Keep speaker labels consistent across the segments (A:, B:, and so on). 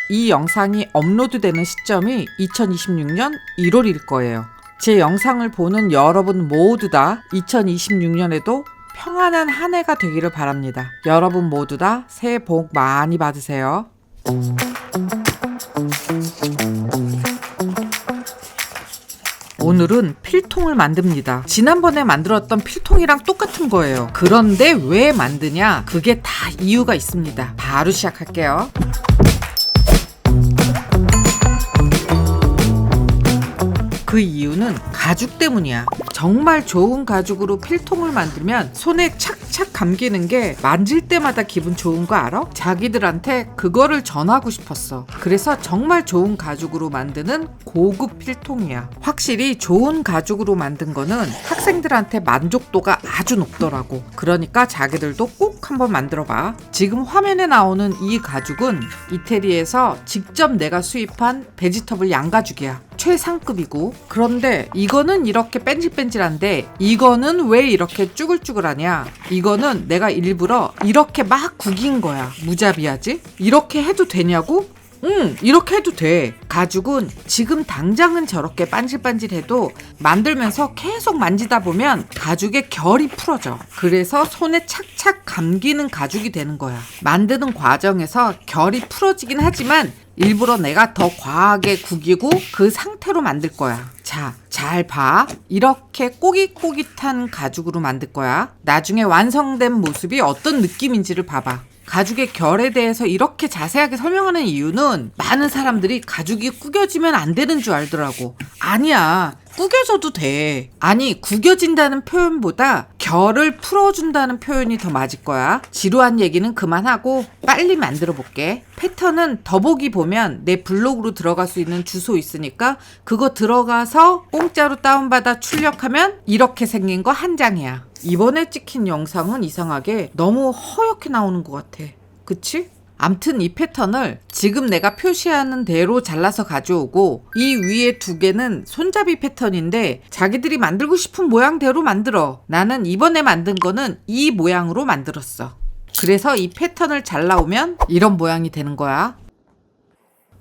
A: 이 영상이 업로드되는 시점이 2026년 1월일 거예요. 제 영상을 보는 여러분 모두 다 2026년에도 평안한 한 해가 되기를 바랍니다. 여러분 모두 다 새해 복 많이 받으세요. 오늘은 필통을 만듭니다. 지난번에 만들었던 필통이랑 똑같은 거예요. 그런데 왜 만드냐? 그게 다 이유가 있습니다. 바로 시작할게요. 그 이유는 가죽 때문이야. 정말 좋은 가죽으로 필통을 만들면 손에 착착 감기는 게 만질 때마다 기분 좋은 거 알아? 자기들한테 그거를 전하고 싶었어. 그래서 정말 좋은 가죽으로 만드는 고급 필통이야. 확실히 좋은 가죽으로 만든 거는 학생들한테 만족도가 아주 높더라고. 그러니까 자기들도 꼭 한번 만들어봐. 지금 화면에 나오는 이 가죽은 이태리에서 직접 내가 수입한 베지터블 양가죽이야. 최상급이고, 그런데 이거는 이렇게 뺀질뺀질한데 이거는 왜 이렇게 쭈글쭈글하냐? 이거는 내가 일부러 이렇게 막 구긴 거야. 무자비하지? 이렇게 해도 되냐고? 응, 이렇게 해도 돼. 가죽은 지금 당장은 저렇게 반질반질해도 만들면서 계속 만지다 보면 가죽의 결이 풀어져. 그래서 손에 착착 감기는 가죽이 되는 거야. 만드는 과정에서 결이 풀어지긴 하지만 일부러 내가 더 과하게 구기고 그 상태로 만들 거야. 자, 잘 봐. 이렇게 꼬깃꼬깃한 가죽으로 만들 거야. 나중에 완성된 모습이 어떤 느낌인지를 봐봐. 가죽의 결에 대해서 이렇게 자세하게 설명하는 이유는 많은 사람들이 가죽이 구겨지면 안 되는 줄 알더라고. 아니야. 구겨져도 돼. 아니, 구겨진다는 표현보다 결을 풀어준다는 표현이 더 맞을 거야. 지루한 얘기는 그만하고 빨리 만들어 볼게. 패턴은 더보기 보면 내 블로그로 들어갈 수 있는 주소 있으니까 그거 들어가서 공짜로 다운받아 출력하면 이렇게 생긴 거 한 장이야. 이번에 찍힌 영상은 이상하게 너무 허옇게 나오는 것 같아. 그치? 암튼 이 패턴을 지금 내가 표시하는 대로 잘라서 가져오고, 이 위에 두 개는 손잡이 패턴인데 자기들이 만들고 싶은 모양대로 만들어. 나는 이번에 만든 거는 이 모양으로 만들었어. 그래서 이 패턴을 잘라오면 이런 모양이 되는 거야.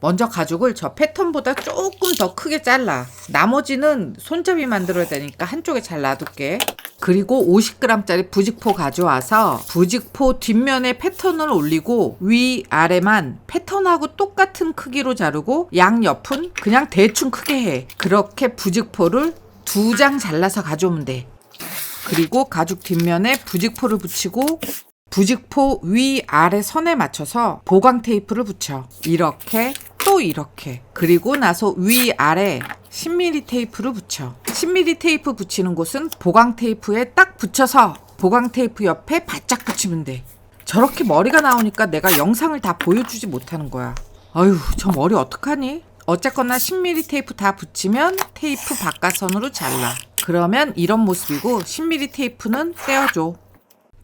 A: 먼저 가죽을 저 패턴보다 조금 더 크게 잘라. 나머지는 손잡이 만들어야 되니까 한쪽에 잘 놔둘게. 그리고 50g짜리 부직포 가져와서 부직포 뒷면에 패턴을 올리고 위아래만 패턴하고 똑같은 크기로 자르고 양옆은 그냥 대충 크게 해. 그렇게 부직포를 2장 잘라서 가져오면 돼. 그리고 가죽 뒷면에 부직포를 붙이고 부직포 위아래 선에 맞춰서 보강 테이프를 붙여. 이렇게 또 이렇게. 그리고 나서 위아래 10mm 테이프를 붙여. 10mm 테이프 붙이는 곳은 보강 테이프에 딱 붙여서 보강 테이프 옆에 바짝 붙이면 돼. 저렇게 머리가 나오니까 내가 영상을 다 보여주지 못하는 거야. 아유, 저 머리 어떡하니? 어쨌거나 10mm 테이프 다 붙이면 테이프 바깥선으로 잘라. 그러면 이런 모습이고 10mm 테이프는 떼어줘.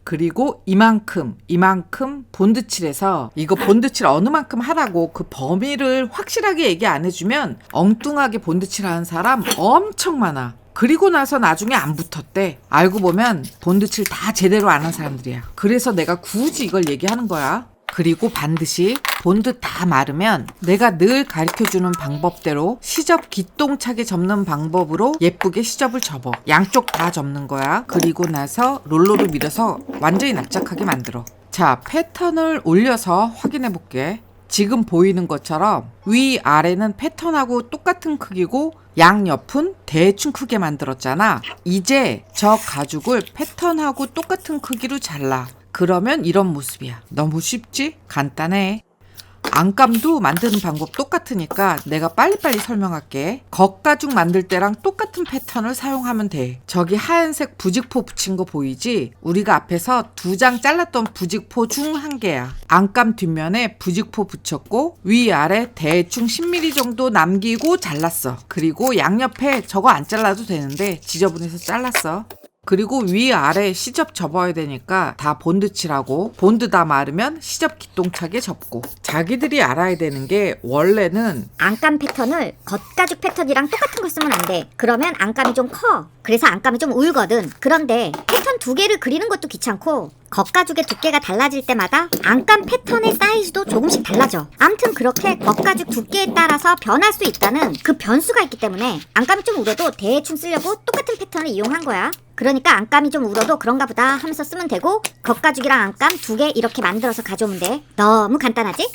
A: 그리고 이만큼 본드칠해서, 이거 본드칠 어느 만큼 하라고 그 범위를 확실하게 얘기 안 해주면 엉뚱하게 본드칠하는 사람 엄청 많아. 그리고 나서 나중에 안 붙었대. 알고 보면 본드칠 다 제대로 안 한 사람들이야. 그래서 내가 굳이 이걸 얘기하는 거야. 그리고 반드시 본드 다 마르면 내가 늘 가르쳐주는 방법대로 시접 기똥차게 접는 방법으로 예쁘게 시접을 접어. 양쪽 다 접는 거야. 그리고 나서 롤러로 밀어서 완전히 납작하게 만들어. 자, 패턴을 올려서 확인해 볼게. 지금 보이는 것처럼 위아래는 패턴하고 똑같은 크기고 양옆은 대충 크게 만들었잖아. 이제 저 가죽을 패턴하고 똑같은 크기로 잘라. 그러면 이런 모습이야. 너무 쉽지? 간단해. 안감도 만드는 방법 똑같으니까 내가 빨리빨리 설명할게. 겉가죽 만들 때랑 똑같은 패턴을 사용하면 돼. 저기 하얀색 부직포 붙인 거 보이지? 우리가 앞에서 2장 잘랐던 부직포 중 한 개야. 안감 뒷면에 부직포 붙였고 위아래 대충 10mm 정도 남기고 잘랐어. 그리고 양옆에 저거 안 잘라도 되는데 지저분해서 잘랐어. 그리고 위아래 시접 접어야 되니까 다 본드칠하고, 본드 다 마르면 시접 기똥차게 접고. 자기들이 알아야 되는 게 원래는
B: 안감 패턴을 겉가죽 패턴이랑 똑같은 걸 쓰면 안 돼. 그러면 안감이 좀 커. 그래서 안감이 좀 울거든. 그런데 패턴 두 개를 그리는 것도 귀찮고 겉가죽의 두께가 달라질 때마다 안감 패턴의 사이즈도 조금씩 달라져. 암튼 그렇게 겉가죽 두께에 따라서 변할 수 있다는 그 변수가 있기 때문에 안감이 좀 울어도 대충 쓰려고 똑같은 패턴을 이용한 거야. 그러니까 안감이 좀 울어도 그런가 보다 하면서 쓰면 되고 겉가죽이랑 안감 두 개 이렇게 만들어서 가져오면 돼. 너무 간단하지?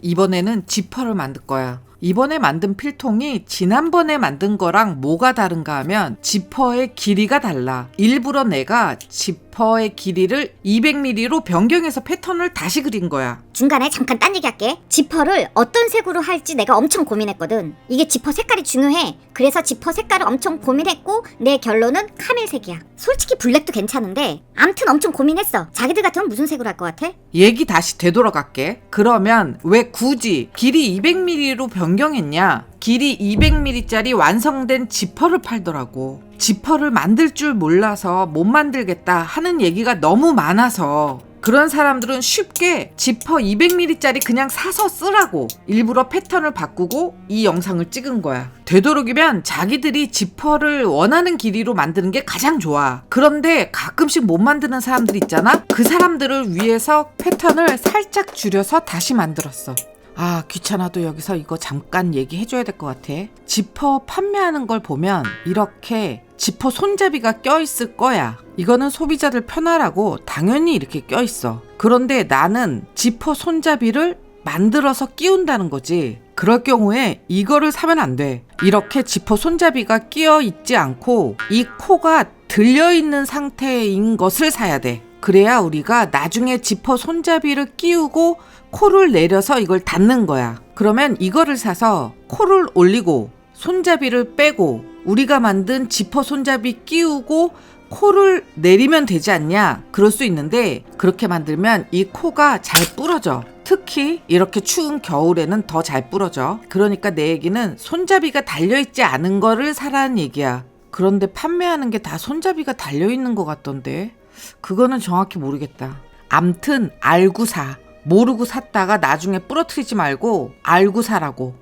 A: 이번에는 지퍼를 만들 거야. 이번에 만든 필통이 지난번에 만든 거랑 뭐가 다른가 하면 지퍼의 길이가 달라. 일부러 내가 지퍼의 길이를 200mm로 변경해서 패턴을 다시 그린 거야.
B: 중간에 잠깐 딴 얘기할게. 지퍼를 어떤 색으로 할지 내가 엄청 고민했거든. 이게 지퍼 색깔이 중요해. 그래서 지퍼 색깔을 엄청 고민했고 내 결론은 카멜색이야. 솔직히 블랙도 괜찮은데 암튼 엄청 고민했어. 자기들 같으면 무슨 색으로 할 것 같아?
A: 얘기 다시 되돌아갈게. 그러면 왜 굳이 길이 200mm로 변경했냐? 길이 200mm짜리 완성된 지퍼를 팔더라고. 지퍼를 만들 줄 몰라서 못 만들겠다 하는 얘기가 너무 많아서 그런 사람들은 쉽게 지퍼 200mm짜리 그냥 사서 쓰라고 일부러 패턴을 바꾸고 이 영상을 찍은 거야. 되도록이면 자기들이 지퍼를 원하는 길이로 만드는 게 가장 좋아. 그런데 가끔씩 못 만드는 사람들 있잖아? 그 사람들을 위해서 패턴을 살짝 줄여서 다시 만들었어. 아, 귀찮아도 여기서 이거 잠깐 얘기해줘야 될 것 같아. 지퍼 판매하는 걸 보면 이렇게 지퍼 손잡이가 껴있을 거야. 이거는 소비자들 편하라고 당연히 이렇게 껴있어. 그런데 나는 지퍼 손잡이를 만들어서 끼운다는 거지. 그럴 경우에 이거를 사면 안 돼. 이렇게 지퍼 손잡이가 끼어 있지 않고 이 코가 들려있는 상태인 것을 사야 돼. 그래야 우리가 나중에 지퍼 손잡이를 끼우고 코를 내려서 이걸 닫는 거야. 그러면 이거를 사서 코를 올리고 손잡이를 빼고 우리가 만든 지퍼 손잡이 끼우고 코를 내리면 되지 않냐? 그럴 수 있는데 그렇게 만들면 이 코가 잘 부러져. 특히 이렇게 추운 겨울에는 더 잘 부러져. 그러니까 내 얘기는 손잡이가 달려있지 않은 거를 사라는 얘기야. 그런데 판매하는 게 다 손잡이가 달려있는 것 같던데 그거는 정확히 모르겠다. 암튼 알고 사. 모르고 샀다가 나중에 부러뜨리지 말고 알고 사라고.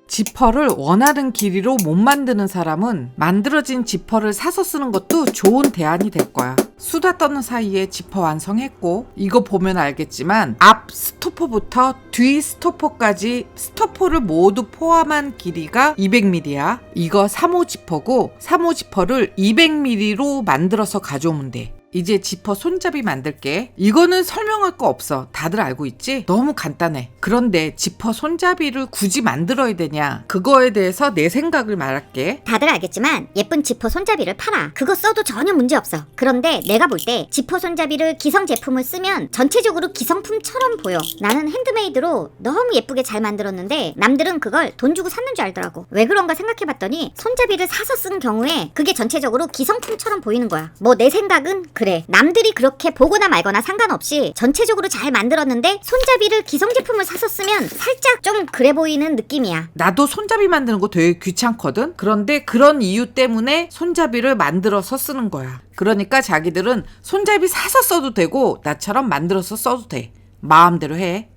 A: 지퍼를 원하는 길이로 못 만드는 사람은 만들어진 지퍼를 사서 쓰는 것도 좋은 대안이 될 거야. 수다 떠는 사이에 지퍼 완성했고 이거 보면 알겠지만 앞 스토퍼부터 뒤 스토퍼까지 스토퍼를 모두 포함한 길이가 200mm야. 이거 3호 지퍼고 3호 지퍼를 200mm로 만들어서 가져오면 돼. 이제 지퍼 손잡이 만들게. 이거는 설명할 거 없어. 다들 알고 있지? 너무 간단해. 그런데 지퍼 손잡이를 굳이 만들어야 되냐? 그거에 대해서 내 생각을 말할게.
B: 다들 알겠지만 예쁜 지퍼 손잡이를 팔아. 그거 써도 전혀 문제 없어. 그런데 내가 볼 때 지퍼 손잡이를 기성 제품을 쓰면 전체적으로 기성품처럼 보여. 나는 핸드메이드로 너무 예쁘게 잘 만들었는데 남들은 그걸 돈 주고 샀는 줄 알더라고. 왜 그런가 생각해봤더니 손잡이를 사서 쓴 경우에 그게 전체적으로 기성품처럼 보이는 거야. 뭐 내 생각은 그래. 남들이 그렇게 보거나 말거나 상관없이 전체적으로 잘 만들었는데 손잡이를 기성 제품을 사서 쓰면 살짝 좀 그래 보이는 느낌이야.
A: 나도 손잡이 만드는 거 되게 귀찮거든? 그런데 그런 이유 때문에 손잡이를 만들어서 쓰는 거야. 그러니까 자기들은 손잡이 사서 써도 되고 나처럼 만들어서 써도 돼. 마음대로 해.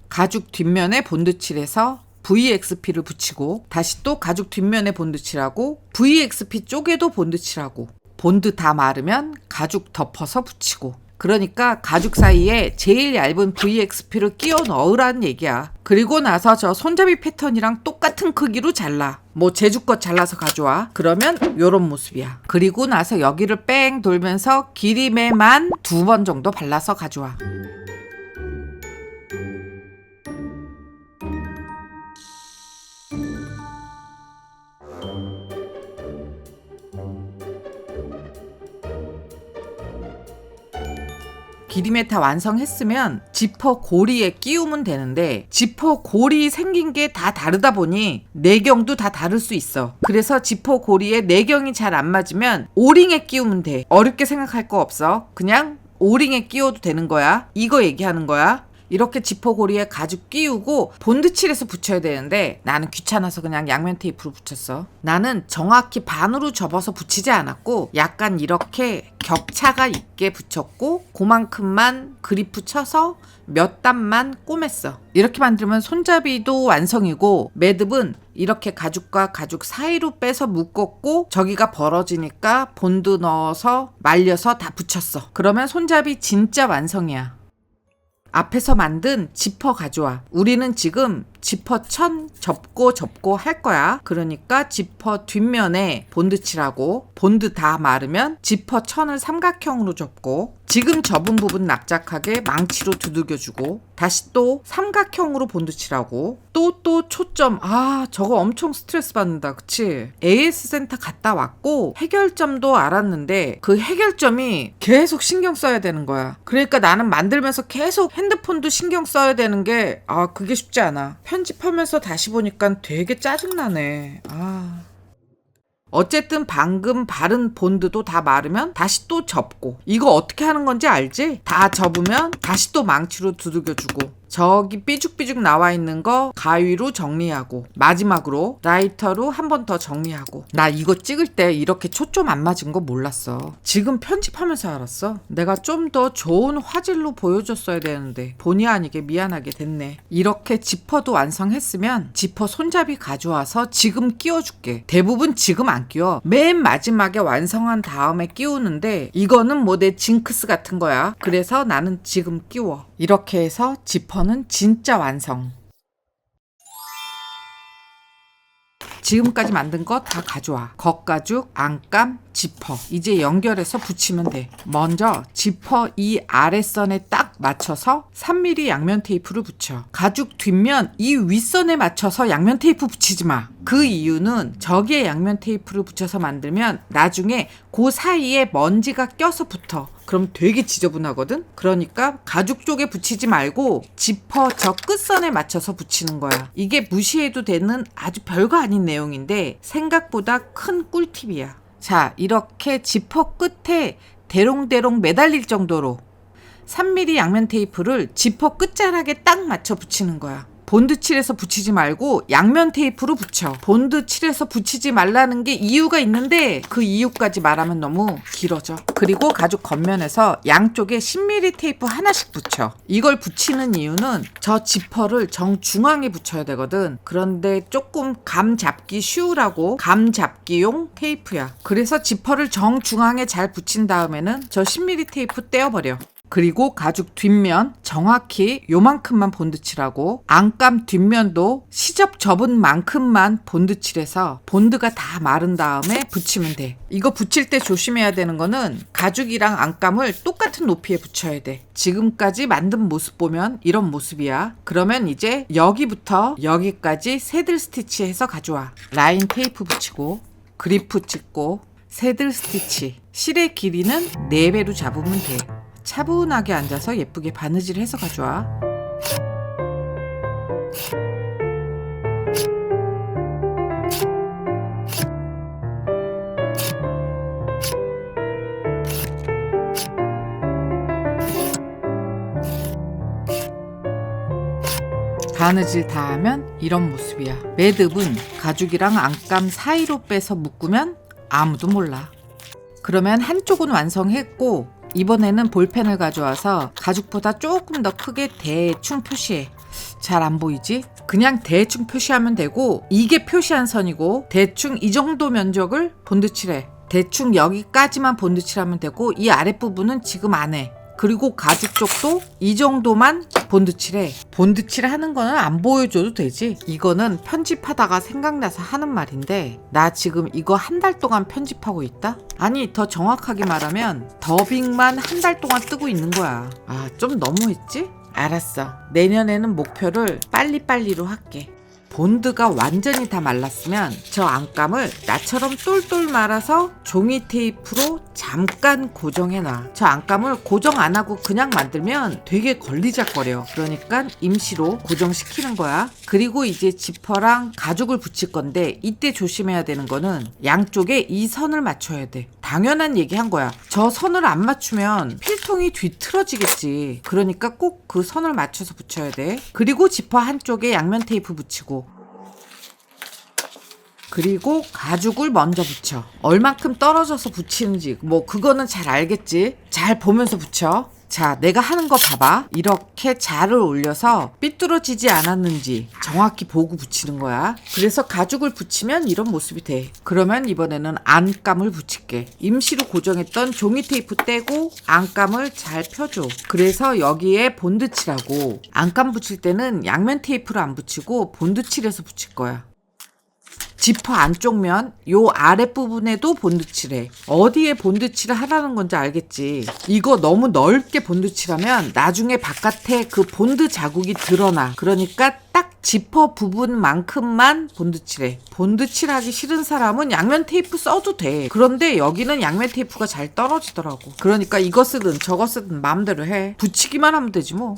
A: 가죽 뒷면에 본드칠해서 VXP를 붙이고 다시 또 가죽 뒷면에 본드칠하고 VXP 쪽에도 본드칠하고 본드 다 마르면 가죽 덮어서 붙이고 그러니까 가죽 사이에 제일 얇은 VXP를 끼워 넣으라는 얘기야. 그리고 나서 저 손잡이 패턴이랑 똑같은 크기로 잘라. 뭐 제주껏 잘라서 가져와. 그러면 요런 모습이야. 그리고 나서 여기를 뺑 돌면서 기림에만 2번 정도 발라서 가져와. 기림에 다 완성했으면 지퍼 고리에 끼우면 되는데 지퍼 고리 생긴 게 다 다르다 보니 내경도 다 다를 수 있어. 그래서 지퍼 고리에 내경이 잘 안 맞으면 오링에 끼우면 돼. 어렵게 생각할 거 없어. 그냥 오링에 끼워도 되는 거야. 이거 얘기하는 거야. 이렇게 지퍼고리에 가죽 끼우고 본드칠해서 붙여야 되는데 나는 귀찮아서 그냥 양면 테이프로 붙였어. 나는 정확히 반으로 접어서 붙이지 않았고 약간 이렇게 격차가 있게 붙였고 그만큼만 그리프 쳐서 몇 단만 꼬맸어. 이렇게 만들면 손잡이도 완성이고 매듭은 이렇게 가죽과 가죽 사이로 빼서 묶었고 저기가 벌어지니까 본드 넣어서 말려서 다 붙였어. 그러면 손잡이 진짜 완성이야. 앞에서 만든 지퍼 가져와. 우리는 지금 지퍼 천 접고 할 거야. 그러니까 지퍼 뒷면에 본드 칠하고 본드 다 마르면 지퍼 천을 삼각형으로 접고 지금 접은 부분 납작하게 망치로 두들겨주고 다시 또 삼각형으로 본드 칠하고 또 초점. 저거 엄청 스트레스 받는다. 그치? AS 센터 갔다 왔고 해결점도 알았는데 그 해결점이 계속 신경 써야 되는 거야. 그러니까 나는 만들면서 계속 핸드폰도 신경 써야 되는 게 그게 쉽지 않아. 편집하면서 다시 보니까 되게 짜증나네. 어쨌든 방금 바른 본드도 다 마르면 다시 또 접고 이거 어떻게 하는 건지 알지? 다 접으면 다시 또 망치로 두들겨주고 저기 삐죽삐죽 나와 있는 거 가위로 정리하고 마지막으로 라이터로 한 번 더 정리하고. 나 이거 찍을 때 이렇게 초점 안 맞은 거 몰랐어. 지금 편집하면서 알았어. 내가 좀 더 좋은 화질로 보여줬어야 되는데 본의 아니게 미안하게 됐네. 이렇게 지퍼도 완성했으면 지퍼 손잡이 가져와서 지금 끼워줄게. 대부분 지금 안 끼워. 맨 마지막에 완성한 다음에 끼우는데 이거는 뭐 내 징크스 같은 거야. 그래서 나는 지금 끼워. 이렇게 해서 지퍼는 진짜 완성. 지금까지 만든 거 다 가져와. 겉가죽, 안감, 지퍼. 이제 연결해서 붙이면 돼. 먼저 지퍼 이 아랫선에 딱 맞춰서 3mm 양면 테이프를 붙여. 가죽 뒷면 이 윗선에 맞춰서 양면 테이프 붙이지 마. 그 이유는 저기에 양면 테이프를 붙여서 만들면 나중에 그 사이에 먼지가 껴서 붙어. 그럼 되게 지저분하거든? 그러니까 가죽 쪽에 붙이지 말고 지퍼 저 끝선에 맞춰서 붙이는 거야. 이게 무시해도 되는 아주 별거 아닌 내용인데 생각보다 큰 꿀팁이야. 자, 이렇게 지퍼 끝에 대롱대롱 매달릴 정도로 3mm 양면 테이프를 지퍼 끝자락에 딱 맞춰 붙이는 거야. 본드 칠해서 붙이지 말고 양면 테이프로 붙여. 본드 칠해서 붙이지 말라는 게 이유가 있는데 그 이유까지 말하면 너무 길어져. 그리고 가죽 겉면에서 양쪽에 10mm 테이프 하나씩 붙여. 이걸 붙이는 이유는 저 지퍼를 정중앙에 붙여야 되거든. 그런데 조금 감 잡기 쉬우라고 감 잡기용 테이프야. 그래서 지퍼를 정중앙에 잘 붙인 다음에는 저 10mm 테이프 떼어버려. 그리고 가죽 뒷면 정확히 요만큼만 본드칠하고 안감 뒷면도 시접 접은 만큼만 본드칠해서 본드가 다 마른 다음에 붙이면 돼. 이거 붙일 때 조심해야 되는 거는 가죽이랑 안감을 똑같은 높이에 붙여야 돼. 지금까지 만든 모습 보면 이런 모습이야. 그러면 이제 여기부터 여기까지 새들 스티치 해서 가져와. 라인 테이프 붙이고 그리프 찍고 새들 스티치. 실의 길이는 4배로 잡으면 돼. 차분하게 앉아서 예쁘게 바느질 해서 가져와. 바느질 다 하면 이런 모습이야. 매듭은 가죽이랑 안감 사이로 빼서 묶으면 아무도 몰라. 그러면 한쪽은 완성했고 이번에는 볼펜을 가져와서 가죽보다 조금 더 크게 대충 표시해. 잘 안 보이지? 그냥 대충 표시하면 되고 이게 표시한 선이고 대충 이 정도 면적을 본드칠해. 대충 여기까지만 본드칠하면 되고 이 아랫부분은 지금 안 해. 그리고 가죽 쪽도 이 정도만 본드칠해. 본드칠 하는 거는 안 보여줘도 되지. 이거는 편집하다가 생각나서 하는 말인데 나 지금 이거 한 달 동안 편집하고 있다? 아니 더 정확하게 말하면 더빙만 한 달 동안 뜨고 있는 거야. 좀 너무했지? 알았어. 내년에는 목표를 빨리빨리로 할게. 본드가 완전히 다 말랐으면 저 안감을 나처럼 똘똘 말아서 종이 테이프로 잠깐 고정해놔. 저 안감을 고정 안 하고 그냥 만들면 되게 걸리적거려. 그러니까 임시로 고정시키는 거야. 그리고 이제 지퍼랑 가죽을 붙일 건데 이때 조심해야 되는 거는 양쪽에 이 선을 맞춰야 돼. 당연한 얘기 한 거야. 저 선을 안 맞추면 필통이 뒤틀어지겠지. 그러니까 꼭 그 선을 맞춰서 붙여야 돼. 그리고 지퍼 한쪽에 양면 테이프 붙이고, 그리고 가죽을 먼저 붙여. 얼만큼 떨어져서 붙이는지 뭐 그거는 잘 알겠지. 잘 보면서 붙여. 자, 내가 하는 거 봐봐. 이렇게 자를 올려서 삐뚤어지지 않았는지 정확히 보고 붙이는 거야. 그래서 가죽을 붙이면 이런 모습이 돼. 그러면 이번에는 안감을 붙일게. 임시로 고정했던 종이 테이프 떼고 안감을 잘 펴줘. 그래서 여기에 본드 칠하고, 안감 붙일 때는 양면 테이프로 안 붙이고 본드 칠해서 붙일 거야. 지퍼 안쪽 면, 요 아랫부분에도 본드칠해. 어디에 본드칠을 하라는 건지 알겠지? 이거 너무 넓게 본드칠하면 나중에 바깥에 그 본드 자국이 드러나. 그러니까 딱 지퍼 부분만큼만 본드칠해. 본드칠하기 싫은 사람은 양면 테이프 써도 돼. 그런데 여기는 양면 테이프가 잘 떨어지더라고. 그러니까 이거 쓰든 저거 쓰든 마음대로 해. 붙이기만 하면 되지 뭐.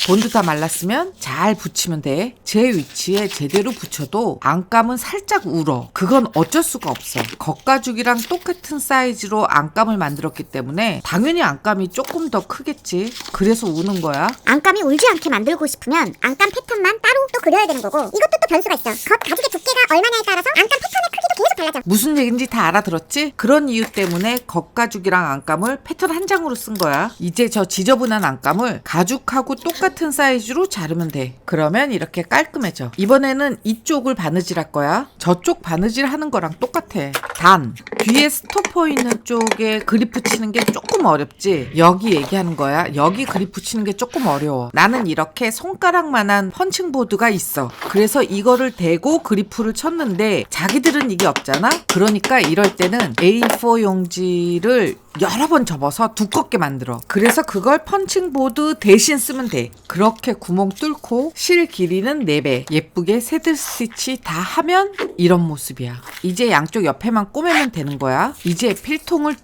A: 본드 다 말랐으면 잘 붙이면 돼. 제 위치에 제대로 붙여도 안감은 살짝 울어. 그건 어쩔 수가 없어. 겉가죽이랑 똑같은 사이즈로 안감을 만들었기 때문에 당연히 안감이 조금 더 크겠지. 그래서 우는 거야.
B: 안감이 울지 않게 만들고 싶으면 안감 패턴만 따로 또 그려야 되는 거고, 이것도 또 변수가 있어. 겉 가죽의 두께가 얼마냐에 따라서 안감 패턴의 크기도 계속 달라져.
A: 무슨 얘기인지 다 알아들었지? 그런 이유 때문에 겉가죽이랑 안감을 패턴 한 장으로 쓴 거야. 이제 저 지저분한 안감을 가죽하고 똑같은 사이즈로 자르면 돼. 그러면 이렇게 깔끔해져. 이번에는 이쪽을 바느질 할 거야. 저쪽 바느질 하는 거랑 똑같아. 단, 뒤에 스토퍼 있는 쪽에 그립 붙이는 게 조금 어렵지? 여기 얘기하는 거야. 여기 그립 붙이는 게 조금 어려워. 나는 이렇게 손가락만한 펀칭보드가 있어. 그래서 이거를 대고 그리프를 쳤는데 자기들은 이게 없잖아? 그러니까 이럴 때는 A4 용지를 여러 번 접어서 두껍게 만들어. 그래서 그걸 펀칭보드 대신 쓰면 돼. 그렇게 구멍 뚫고 실 길이는 4배, 예쁘게 새들 스티치 다 하면 이런 모습이야. 이제 양쪽 옆에만 꼬매면 되는 거야. 이제 필통을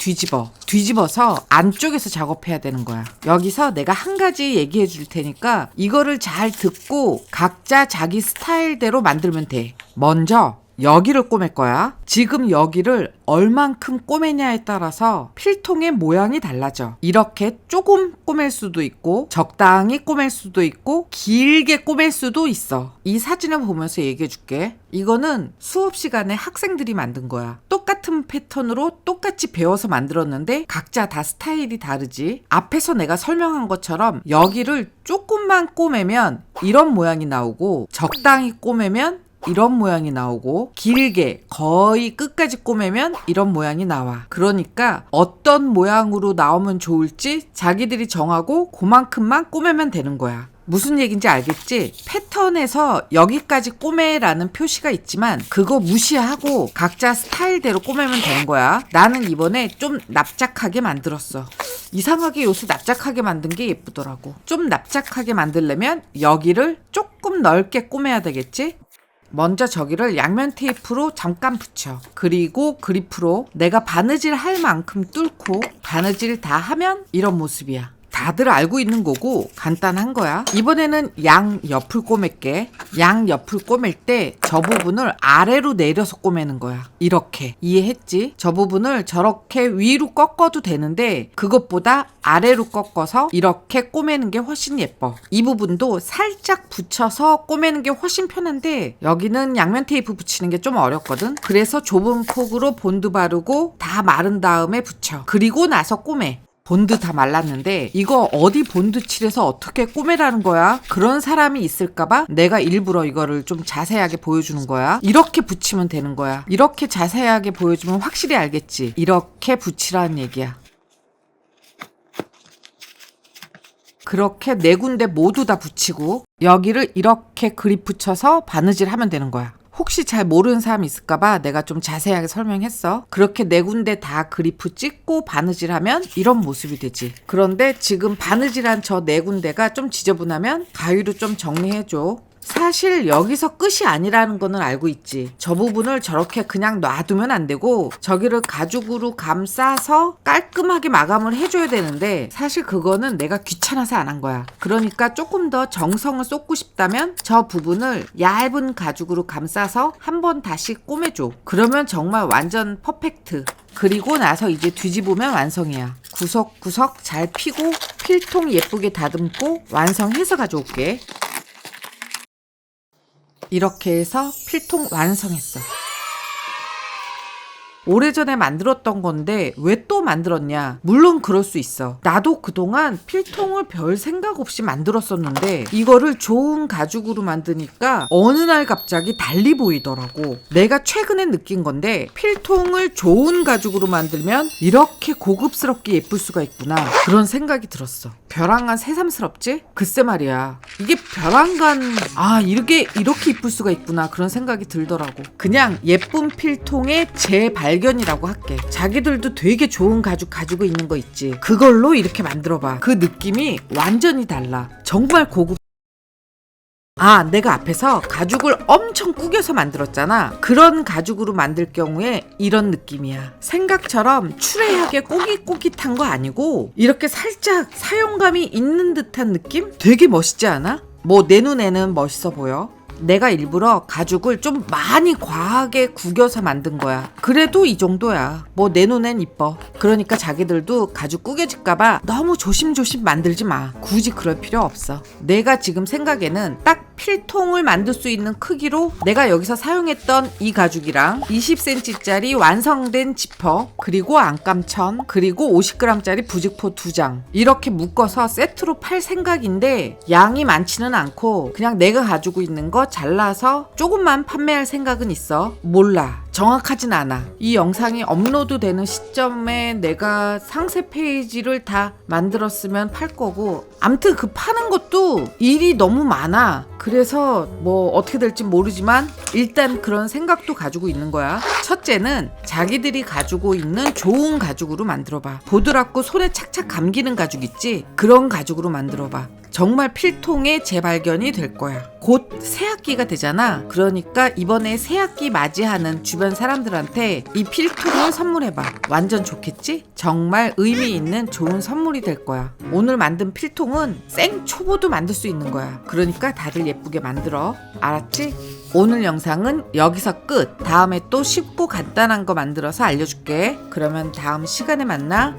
A: 뒤집어서 안쪽에서 작업해야 되는 거야. 여기서 내가 한 가지 얘기해 줄 테니까 이거를 잘 듣고 각자 자기 스타일대로 만들면 돼. 먼저 여기를 꼬맬 거야. 지금 여기를 얼만큼 꼬매냐에 따라서 필통의 모양이 달라져. 이렇게 조금 꼬맬 수도 있고, 적당히 꼬맬 수도 있고, 길게 꼬맬 수도 있어. 이 사진을 보면서 얘기해 줄게. 이거는 수업 시간에 학생들이 만든 거야. 똑같은 패턴으로 똑같이 배워서 만들었는데 각자 다 스타일이 다르지. 앞에서 내가 설명한 것처럼 여기를 조금만 꼬매면 이런 모양이 나오고, 적당히 꼬매면 이런 모양이 나오고, 길게 거의 끝까지 꼬매면 이런 모양이 나와. 그러니까 어떤 모양으로 나오면 좋을지 자기들이 정하고 그만큼만 꼬매면 되는 거야. 무슨 얘기인지 알겠지? 패턴에서 여기까지 꼬매라는 표시가 있지만 그거 무시하고 각자 스타일대로 꼬매면 되는 거야. 나는 이번에 좀 납작하게 만들었어. 이상하게 요새 납작하게 만든 게 예쁘더라고. 좀 납작하게 만들려면 여기를 조금 넓게 꼬매야 되겠지? 먼저 저기를 양면 테이프로 잠깐 붙여. 그리고 그리프로 내가 바느질 할 만큼 뚫고 바느질 다 하면 이런 모습이야. 다들 알고 있는 거고 간단한 거야. 이번에는 양 옆을 꼬맬게. 양 옆을 꼬맬 때 저 부분을 아래로 내려서 꼬매는 거야. 이렇게. 이해했지? 저 부분을 저렇게 위로 꺾어도 되는데 그것보다 아래로 꺾어서 이렇게 꼬매는 게 훨씬 예뻐. 이 부분도 살짝 붙여서 꼬매는 게 훨씬 편한데 여기는 양면 테이프 붙이는 게 좀 어렵거든. 그래서 좁은 폭으로 본드 바르고 다 마른 다음에 붙여. 그리고 나서 꼬매. 본드 다 말랐는데 이거 어디 본드 칠해서 어떻게 꼬매라는 거야? 그런 사람이 있을까봐 내가 일부러 이거를 좀 자세하게 보여주는 거야. 이렇게 붙이면 되는 거야. 이렇게 자세하게 보여주면 확실히 알겠지? 이렇게 붙이라는 얘기야. 그렇게 4군데 모두 다 붙이고 여기를 이렇게 그립 붙여서 바느질 하면 되는 거야. 혹시 잘 모르는 사람이 있을까봐 내가 좀 자세하게 설명했어. 그렇게 4군데 다 그리프 찍고 바느질하면 이런 모습이 되지. 그런데 지금 바느질한 저 4군데가 좀 지저분하면 가위로 좀 정리해줘. 사실 여기서 끝이 아니라는 거는 알고 있지. 저 부분을 저렇게 그냥 놔두면 안 되고 저기를 가죽으로 감싸서 깔끔하게 마감을 해줘야 되는데 사실 그거는 내가 귀찮아서 안 한 거야. 그러니까 조금 더 정성을 쏟고 싶다면 저 부분을 얇은 가죽으로 감싸서 한번 다시 꼬매줘. 그러면 정말 완전 퍼펙트. 그리고 나서 이제 뒤집으면 완성이야. 구석구석 잘 피고 필통 예쁘게 다듬고 완성해서 가져올게. 이렇게 해서 필통 완성했어. 오래전에 만들었던 건데 왜 또 만들었냐? 물론 그럴 수 있어. 나도 그동안 필통을 별 생각 없이 만들었었는데 이거를 좋은 가죽으로 만드니까 어느 날 갑자기 달리 보이더라고. 내가 최근에 느낀 건데 필통을 좋은 가죽으로 만들면 이렇게 고급스럽게 예쁠 수가 있구나. 그런 생각이 들었어. 벼랑간 새삼스럽지? 글쎄 말이야. 이게 벼랑간 이렇게 이쁠 수가 있구나. 그런 생각이 들더라고. 그냥 예쁜 필통의 재발견이라고 할게. 자기들도 되게 좋은 가죽 가지고 있는 거 있지. 그걸로 이렇게 만들어봐. 그 느낌이 완전히 달라. 정말 고급. 내가 앞에서 가죽을 엄청 구겨서 만들었잖아. 그런 가죽으로 만들 경우에 이런 느낌이야. 생각처럼 추레하게 꼬깃꼬깃한 거 아니고 이렇게 살짝 사용감이 있는 듯한 느낌? 되게 멋있지 않아? 뭐 내 눈에는 멋있어 보여. 내가 일부러 가죽을 좀 많이 과하게 구겨서 만든 거야. 그래도 이 정도야. 뭐 내 눈엔 이뻐. 그러니까 자기들도 가죽 구겨질까봐 너무 조심조심 만들지 마. 굳이 그럴 필요 없어. 내가 지금 생각에는 딱 필통을 만들 수 있는 크기로 내가 여기서 사용했던 이 가죽이랑 20cm짜리 완성된 지퍼, 그리고 안감천, 그리고 50g짜리 부직포 2장 이렇게 묶어서 세트로 팔 생각인데 양이 많지는 않고 그냥 내가 가지고 있는 거 잘라서 조금만 판매할 생각은 있어. 몰라. 정확하진 않아. 이 영상이 업로드 되는 시점에 내가 상세 페이지를 다 만들었으면 팔 거고, 암튼 그 파는 것도 일이 너무 많아. 그래서 뭐 어떻게 될지 모르지만 일단 그런 생각도 가지고 있는 거야. 첫째는 자기들이 가지고 있는 좋은 가죽으로 만들어봐. 보드랍고 손에 착착 감기는 가죽 있지? 그런 가죽으로 만들어봐. 정말 필통의 재발견이 될 거야. 곧 새학기가 되잖아. 그러니까 이번에 새학기 맞이하는 주변 사람들한테 이 필통을 선물해봐. 완전 좋겠지? 정말 의미 있는 좋은 선물이 될 거야. 오늘 만든 필통은 생초보도 만들 수 있는 거야. 그러니까 다들 예쁘게 만들어. 알았지? 오늘 영상은 여기서 끝. 다음에 또 쉽고 간단한 거 만들어서 알려줄게. 그러면 다음 시간에 만나.